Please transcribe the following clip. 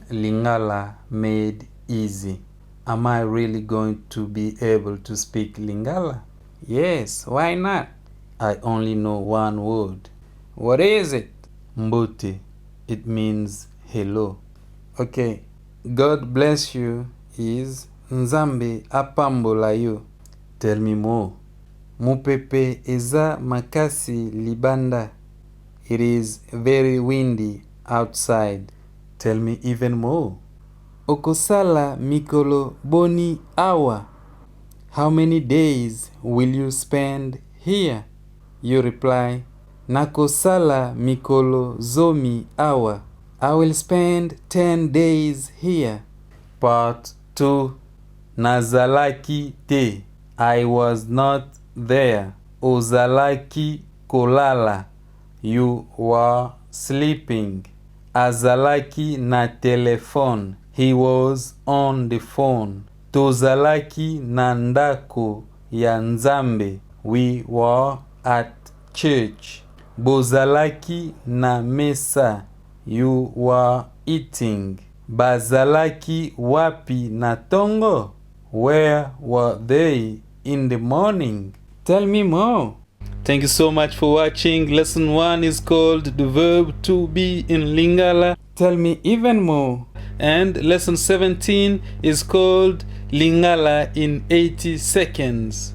Lingala made easy. Am I really going to be able to speak Lingala? Yes, why not? I only know one word. What is it? Mbote. It means hello. Okay. God bless you is Nzambe pambola you. Tell me more. Mupepe eza makasi libanda. It is very windy outside. Tell me even more. Sala mikolo boni awa. How many days will you spend here? You reply, Nako sala mikolo zomi awa. I will spend 10 days here. Part 2. Nazalaki te. I was not there. Ozalaki lala. You were sleeping. Azalaki na telephone. He was on the phone. Tozalaki na ndako ya Nzambe. We were at church. Bozalaki na mesa. You were eating. Bazalaki wapi na tongo. Where were they in the morning? Tell me more. Thank you so much for watching. Lesson 1 is called the verb to be in Lingala. Tell me even more. And lesson 17 is called Lingala in 80 seconds.